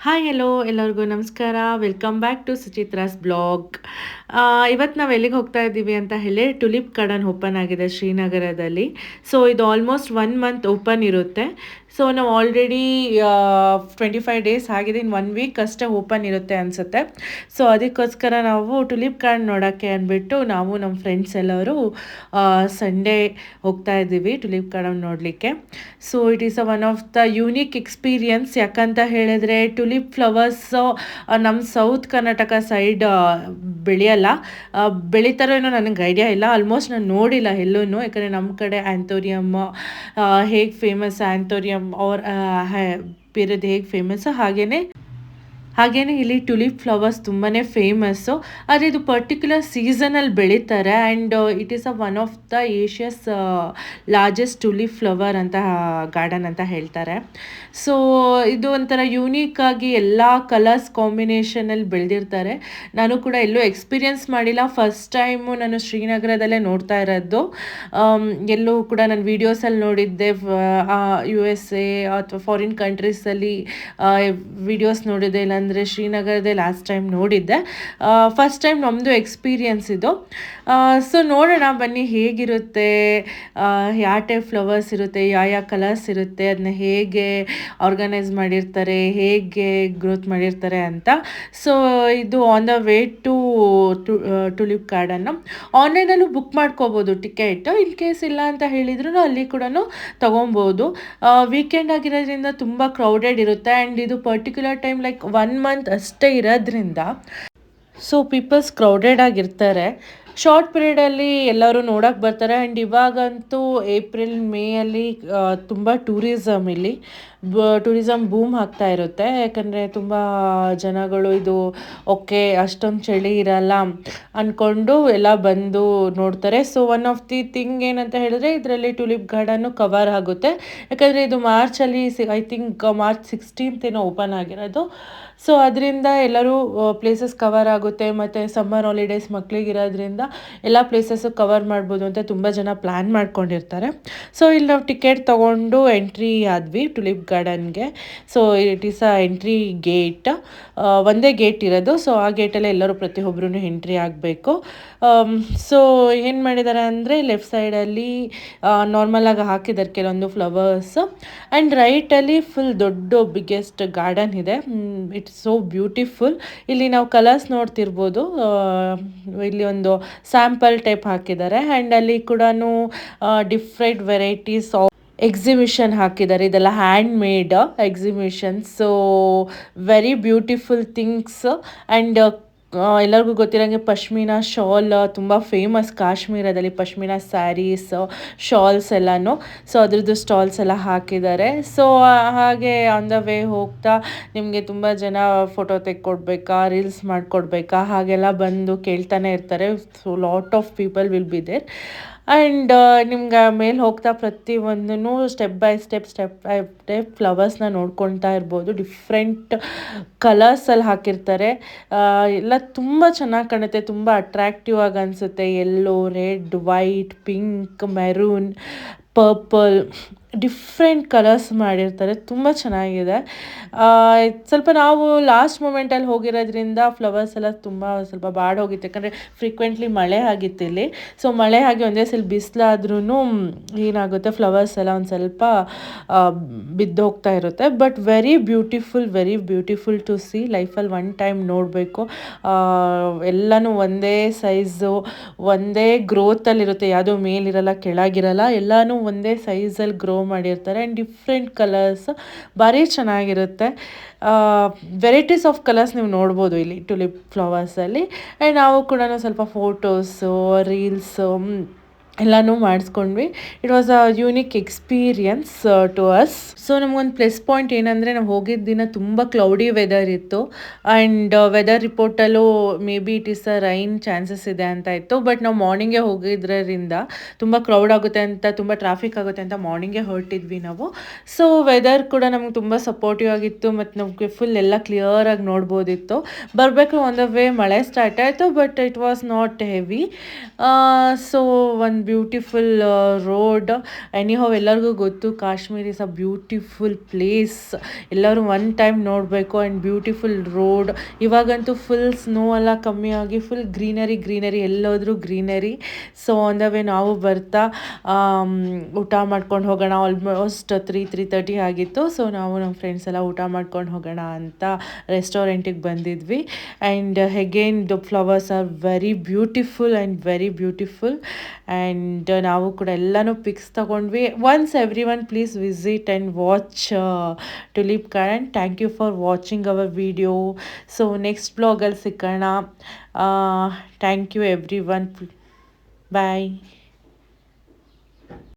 Hi hello ಎಲ್ಲರಿಗೂ ನಮಸ್ಕಾರ. Welcome back to Suchitra's blog. ಇವತ್ತು ನಾವು ಎಲ್ಲಿಗೆ ಹೋಗ್ತಾ ಇದ್ದೀವಿ ಅಂತ ಹೇಳಿ ಟುಲಿಪ್ ಗಾರ್ಡನ್ ಓಪನ್ ಆಗಿದೆ ಶ್ರೀನಗರದಲ್ಲಿ. ಸೊ ಇದು ಆಲ್ಮೋಸ್ಟ್ 1 ಮಂತ್ ಓಪನ್ ಇರುತ್ತೆ. ಸೊ ನಾವು ಆಲ್ರೆಡಿ 25 ಡೇಸ್ ಆಗಿದೆ, ಇನ್ನು 1 ವೀಕ್ ಅಷ್ಟೇ ಓಪನ್ ಇರುತ್ತೆ ಅನಿಸುತ್ತೆ. ಸೊ ಅದಕ್ಕೋಸ್ಕರ ನಾವು ಟುಲಿಪ್ ಗಾರ್ಡನ್ ನೋಡೋಕ್ಕೆ ಅಂದ್ಬಿಟ್ಟು ನಾವು ನಮ್ಮ ಫ್ರೆಂಡ್ಸ್ ಎಲ್ಲರೂ ಸಂಡೇ ಹೋಗ್ತಾ ಇದ್ದೀವಿ ಟುಲಿಪ್ ಗಾರ್ಡನ್ ನೋಡಲಿಕ್ಕೆ. So it is one of the unique experience. ಯಾಕಂತ ಹೇಳಿದ್ರೆ ಟುಲಿಪ್ ಫ್ಲವರ್ಸು ನಮ್ಮ ಸೌತ್ ಕರ್ನಾಟಕ ಸೈಡ್ ಬೆಳೆಯಲ್ಲ. ಬೆಳೀತಾರೋ ಏನೋ ನನಗೆ ಐಡಿಯಾ ಇಲ್ಲ, ಆಲ್ಮೋಸ್ಟ್ ನಾನು ನೋಡಿಲ್ಲ ಎಲ್ಲೂ. ಯಾಕಂದರೆ ನಮ್ಮ ಕಡೆ ಆ್ಯಂಥೋರಿಯಮ್ ಹೇಗೆ ಫೇಮಸ್, ಆ್ಯಂಥೋರಿಯಮ್ ಅವ್ರ ಬೇರೆದು ಹೇಗೆ ಫೇಮಸ್ಸು ಹಾಗೇನೆ ಇಲ್ಲಿ ಟುಲಿಪ್ ಫ್ಲವರ್ಸ್ ತುಂಬಾ ಫೇಮಸ್ಸು. ಆದರೆ ಇದು ಪರ್ಟಿಕ್ಯುಲರ್ ಸೀಸನಲ್ಲಿ ಬೆಳೀತಾರೆ and it is one of the Asia's largest tulip flower ಅಂತ ಗಾರ್ಡನ್ ಅಂತ ಹೇಳ್ತಾರೆ. ಸೊ ಇದು ಒಂಥರ ಯೂನಿಕ್ ಆಗಿ ಎಲ್ಲ ಕಲರ್ಸ್ ಕಾಂಬಿನೇಷನಲ್ಲಿ ಬೆಳೆದಿರ್ತಾರೆ. ನಾನು ಕೂಡ ಎಲ್ಲೂ ಎಕ್ಸ್ಪೀರಿಯನ್ಸ್ ಮಾಡಿಲ್ಲ, ಫಸ್ಟ್ ಟೈಮು ನಾನು ಶ್ರೀನಗರದಲ್ಲೇ ನೋಡ್ತಾ ಇರೋದು. ಎಲ್ಲೂ ಕೂಡ ನಾನು ವೀಡಿಯೋಸಲ್ಲಿ ನೋಡಿದ್ದೆ, ಯು ಎಸ್ ಎ ಅಥವಾ ಫಾರಿನ್ ಕಂಟ್ರೀಸಲ್ಲಿ ವಿಡಿಯೋಸ್ ನೋಡಿದ್ದೆ, ಇಲ್ಲಾಂದರೆ ಶ್ರೀನಗರದೇ ಲಾಸ್ಟ್ ಟೈಮ್ ನೋಡಿದ್ದೆ. ಫಸ್ಟ್ ಟೈಮ್ ನಮ್ಮದು ಎಕ್ಸ್ಪೀರಿಯನ್ಸ್ ಇದು. ಸೊ ನೋಡೋಣ ಬನ್ನಿ ಹೇಗಿರುತ್ತೆ, ಯಾವ ಟೈಪ್ ಫ್ಲವರ್ಸ್ ಇರುತ್ತೆ, ಯಾವ ಕಲರ್ಸ್ ಇರುತ್ತೆ, ಅದನ್ನ ಹೇಗೆ ಆರ್ಗನೈಸ್ ಮಾಡಿರ್ತಾರೆ, ಹೇಗೆ ಗ್ರೋತ್ ಮಾಡಿರ್ತಾರೆ ಅಂತ. ಸೊ ಇದು on the way to tulip garden. ಆನ್ಲೈನಲ್ಲೂ ಬುಕ್ ಮಾಡ್ಕೋಬೋದು ಟಿಕೆಟ್, ಇನ್ ಕೇಸ್ ಇಲ್ಲ ಅಂತ ಹೇಳಿದ್ರು ಅಲ್ಲಿ ಕೂಡ ತೊಗೊಬೋದು. ವೀಕೆಂಡ್ ಆಗಿರೋದ್ರಿಂದ ತುಂಬ ಕ್ರೌಡೆಡ್ ಇರುತ್ತೆ ಆ್ಯಂಡ್ ಇದು ಪರ್ಟಿಕ್ಯುಲರ್ ಟೈಮ್ ಲೈಕ್ 1 ಮಂತ್ ಅಷ್ಟೇ ಇರೋದ್ರಿಂದ ಸೊ ಪೀಪಲ್ಸ್ ಕ್ರೌಡೆಡ್ ಆಗಿರ್ತಾರೆ. ಶಾರ್ಟ್ ಪೀರಿಯಡಲ್ಲಿ ಎಲ್ಲರೂ ನೋಡೋಕ್ಕೆ ಬರ್ತಾರೆ ಆ್ಯಂಡ್ ಇವಾಗಂತೂ ಏಪ್ರಿಲ್ ಮೇಯಲ್ಲಿ ತುಂಬ ಇಲ್ಲಿ ಟೂರಿಸಮ್ ಬೂಮ್ ಆಗ್ತಾ ಇರುತ್ತೆ. ಯಾಕಂದರೆ ತುಂಬ ಜನಗಳು ಇದು ಓಕೆ ಅಷ್ಟೊಂದು ಚಳಿ ಇರಲ್ಲ ಅಂದ್ಕೊಂಡು ಎಲ್ಲ ಬಂದು ನೋಡ್ತಾರೆ. So one of the thing ಏನಂತ ಹೇಳಿದ್ರೆ ಇದರಲ್ಲಿ ಟುಲಿಪ್ ಗಾರ್ಡನ್ನು ಕವರ್ ಆಗುತ್ತೆ. ಯಾಕಂದರೆ ಇದು ಮಾರ್ಚಲ್ಲಿ ಐ ಥಿಂಕ್ ಮಾರ್ಚ್ 16th ಏನೋ ಓಪನ್ ಆಗಿರೋದು. ಸೊ ಅದರಿಂದ ಎಲ್ಲರೂ ಪ್ಲೇಸಸ್ ಕವರ್ ಆಗುತ್ತೆ, ಮತ್ತು ಸಮ್ಮರ್ ಹಾಲಿಡೇಸ್ ಮಕ್ಕಳಿಗಿರೋದ್ರಿಂದ ಎಲ್ಲ ಪ್ಲೇಸಸ್ಸು ಕವರ್ ಮಾಡ್ಬೋದು ಅಂತ ತುಂಬ ಜನ ಪ್ಲ್ಯಾನ್ ಮಾಡ್ಕೊಂಡಿರ್ತಾರೆ. ಸೊ ಇಲ್ಲಿ ನಾವು ಟಿಕೆಟ್ ತೊಗೊಂಡು ಎಂಟ್ರಿ ಆದ್ವಿ ಟುಲಿಪ್ ಗಾರ್ಡನ್ಗೆ. So it is a entry gate, ಒಂದೇ ಗೇಟ್ ಇರೋದು. ಸೊ ಆ ಗೇಟಲ್ಲೇ ಎಲ್ಲರೂ ಪ್ರತಿಯೊಬ್ಬರೂ ಎಂಟ್ರಿ ಆಗಬೇಕು. ಸೊ ಏನು ಮಾಡಿದ್ದಾರೆ ಅಂದರೆ ಲೆಫ್ಟ್ ಸೈಡಲ್ಲಿ ನಾರ್ಮಲಾಗಿ ಹಾಕಿದ್ದಾರೆ ಕೆಲವೊಂದು ಫ್ಲವರ್ಸ್ ಆ್ಯಂಡ್ ರೈಟಲ್ಲಿ ಫುಲ್ ದೊಡ್ಡ ಬಿಗ್ಗೆಸ್ಟ್ ಗಾರ್ಡನ್ ಇದೆ. It's so beautiful. ಇಲ್ಲಿ ನಾವು ಕಲರ್ಸ್ ನೋಡ್ತಿರ್ಬೋದು, ಇಲ್ಲಿ ಒಂದು ಸ್ಯಾಂಪಲ್ ಟೈಪ್ ಹಾಕಿದ್ದಾರೆ ಆ್ಯಂಡ್ ಅಲ್ಲಿ ಕೂಡ ಡಿಫ್ರೆಂಟ್ ವೆರೈಟೀಸ್ ಆಫ್ ಎಕ್ಸಿಬಿಷನ್ ಹಾಕಿದ್ದಾರೆ. ಇದೆಲ್ಲ hand made exhibition. So very beautiful things and ಎಲ್ಲರಿಗೂ ಗೊತ್ತಿರೋಂಗೆ ಪಶ್ಮಿನಾ ಶಾಲ್ ತುಂಬ ಫೇಮಸ್ ಕಾಶ್ಮೀರದಲ್ಲಿ. ಪಶ್ಮಿನಾ ಸ್ಯಾರೀಸ್, ಶಾಲ್ಸ್ ಎಲ್ಲನೂ. ಸೊ ಅದ್ರದ್ದು ಸ್ಟಾಲ್ಸ್ ಎಲ್ಲ ಹಾಕಿದ್ದಾರೆ. ಸೊ ಹಾಗೆ ಆನ್ ದ ವೇ ಹೋಗ್ತಾ ನಿಮಗೆ ತುಂಬ ಜನ ಫೋಟೋ ತೆಕ್ಕೊಡ್ಬೇಕಾ, ರೀಲ್ಸ್ ಮಾಡಿಕೊಡ್ಬೇಕಾ ಹಾಗೆಲ್ಲ ಬಂದು ಕೇಳ್ತಾನೆ ಇರ್ತಾರೆ. So lot of people will be there and ನಿಮ್ಗೆ ಮೇಲೆ ಹೋಗ್ತಾ ಪ್ರತಿಯೊಂದೂ ಸ್ಟೆಪ್ ಬೈ ಸ್ಟೆಪ್ ಫ್ಲವರ್ಸ್ನ ನೋಡ್ಕೊಳ್ತಾ ಇರ್ಬೋದು. ಡಿಫ್ರೆಂಟ್ ಕಲರ್ಸಲ್ಲಿ ಹಾಕಿರ್ತಾರೆ. ಎಲ್ಲ ತುಂಬ ಚೆನ್ನಾಗಿ ಕಾಣುತ್ತೆ, ತುಂಬ ಅಟ್ರ್ಯಾಕ್ಟಿವ್ ಆಗಿ ಅನಿಸುತ್ತೆ. Yellow, red, white, pink, maroon, purple different colours ಮಾಡಿರ್ತಾರೆ. ತುಂಬ ಚೆನ್ನಾಗಿದೆ. ಸ್ವಲ್ಪ ನಾವು ಲಾಸ್ಟ್ ಮೂಮೆಂಟಲ್ಲಿ ಹೋಗಿರೋದ್ರಿಂದ ಫ್ಲವರ್ಸ್ ಎಲ್ಲ ಸ್ವಲ್ಪ ಬಾಡೋಗಿತ್ತು, ಯಾಕಂದರೆ ಫ್ರೀಕ್ವೆಂಟ್ಲಿ ಮಳೆ ಆಗಿತ್ತು ಇಲ್ಲಿ. ಸೊ ಮಳೆ ಆಗಿ ಒಂದೇ ಸಲ ಬಿಸಿಲಾದ್ರೂ ಏನಾಗುತ್ತೆ ಫ್ಲವರ್ಸ್ ಎಲ್ಲ ಒಂದು ಸ್ವಲ್ಪ ಬಿದ್ದೋಗ್ತಾ ಇರುತ್ತೆ. But very beautiful to see. ಲೈಫಲ್ಲಿ ಒನ್ ಟೈಮ್ ನೋಡಬೇಕು. ಎಲ್ಲನೂ ಒಂದೇ ಸೈಜು, ಒಂದೇ ಗ್ರೋತಲ್ಲಿರುತ್ತೆ, ಯಾವುದೋ ಮೇಲಿರಲ್ಲ ಕೆಳಗಿರಲ್ಲ, ಎಲ್ಲನೂ ಒಂದೇ ಸೈಜಲ್ಲಿ ಗ್ರೋ ಮಾಡಿರ್ತಾರೆ ಆ್ಯಂಡ್ ಡಿಫ್ರೆಂಟ್ ಕಲರ್ಸ್ ಭಾರಿ ಚೆನ್ನಾಗಿರುತ್ತೆ. ವೆರೈಟೀಸ್ ಆಫ್ ಕಲರ್ಸ್ ನೀವು ನೋಡ್ಬೋದು ಇಲ್ಲಿ ಟುಲಿಪ್ ಫ್ಲವರ್ಸಲ್ಲಿ. ಆ್ಯಂಡ್ ನಾವು ಕೂಡ ಸ್ವಲ್ಪ ಫೋಟೋಸು, ರೀಲ್ಸು ಎಲ್ಲನೂ ಮಾಡಿಸ್ಕೊಂಡ್ವಿ. It was a unique experience to us. So ನಮಗೊಂದು ಪ್ಲಸ್ ಪಾಯಿಂಟ್ ಏನಂದರೆ ನಾವು ಹೋಗಿದ್ದ ದಿನ ತುಂಬ ಕ್ಲೌಡಿ ವೆದರ್ ಇತ್ತು ಆ್ಯಂಡ್ ವೆದರ್ ರಿಪೋರ್ಟಲ್ಲೂ maybe it is a rain chances ಇದೆ ಅಂತ ಇತ್ತು. ಬಟ್ ನಾವು ಮಾರ್ನಿಂಗೇ ಹೋಗಿದ್ರಿಂದ ತುಂಬ ಕ್ರೌಡ್ ಆಗುತ್ತೆ ಅಂತ, ತುಂಬ ಟ್ರಾಫಿಕ್ ಆಗುತ್ತೆ ಅಂತ ಮಾರ್ನಿಂಗೇ ಹೊರಟಿದ್ವಿ ನಾವು. ಸೊ ವೆದರ್ ಕೂಡ ನಮ್ಗೆ ತುಂಬ ಸಪೋರ್ಟಿವ್ ಆಗಿತ್ತು ಮತ್ತು ನಮಗೆ ಫುಲ್ ಎಲ್ಲ ಕ್ಲಿಯರಾಗಿ ನೋಡ್ಬೋದಿತ್ತು. ಬರಬೇಕು ಆನ್ ದ ವೇ ಮಳೆ ಸ್ಟಾರ್ಟ್ ಆಯಿತು, but it was not heavy. So ಒಂದು ಬ್ಯೂಟಿಫುಲ್ ರೋಡ್. ಎನಿಹೌ ಎಲ್ಲರಿಗೂ ಗೊತ್ತು Kashmir is a beautiful place, ಎಲ್ಲರೂ ಒನ್ ಟೈಮ್ ನೋಡಬೇಕು. And beautiful road. ಇವಾಗಂತೂ ಫುಲ್ ಸ್ನೋ ಎಲ್ಲ ಕಮ್ಮಿ ಆಗಿ ಫುಲ್ ಗ್ರೀನರಿ ಎಲ್ಲೋದ್ರೂ greenery. So on the way ನಾವು ಬರ್ತಾ ಊಟ ಮಾಡ್ಕೊಂಡು ಹೋಗೋಣ. ಆಲ್ಮೋಸ್ಟ್ 3:30 ಆಗಿತ್ತು. ಸೊ ನಾವು ನಮ್ಮ ಫ್ರೆಂಡ್ಸ್ ಎಲ್ಲ ಊಟ ಮಾಡ್ಕೊಂಡು ಹೋಗೋಣ ಅಂತ ರೆಸ್ಟೋರೆಂಟಿಗೆ ಬಂದಿದ್ವಿ. And again the flowers are very beautiful and ನಾವು ಕೂಡ ಎಲ್ಲನೂ ಪಿಕ್ಸ್ ತಗೊಂಡ್ವಿ. Once everyone please visit and watch tulip garden. Thank you for watching our video. So next ಬ್ಲಾಗಲ್ಲಿ ಸಿಗೋಣ. Thank you everyone. Bye.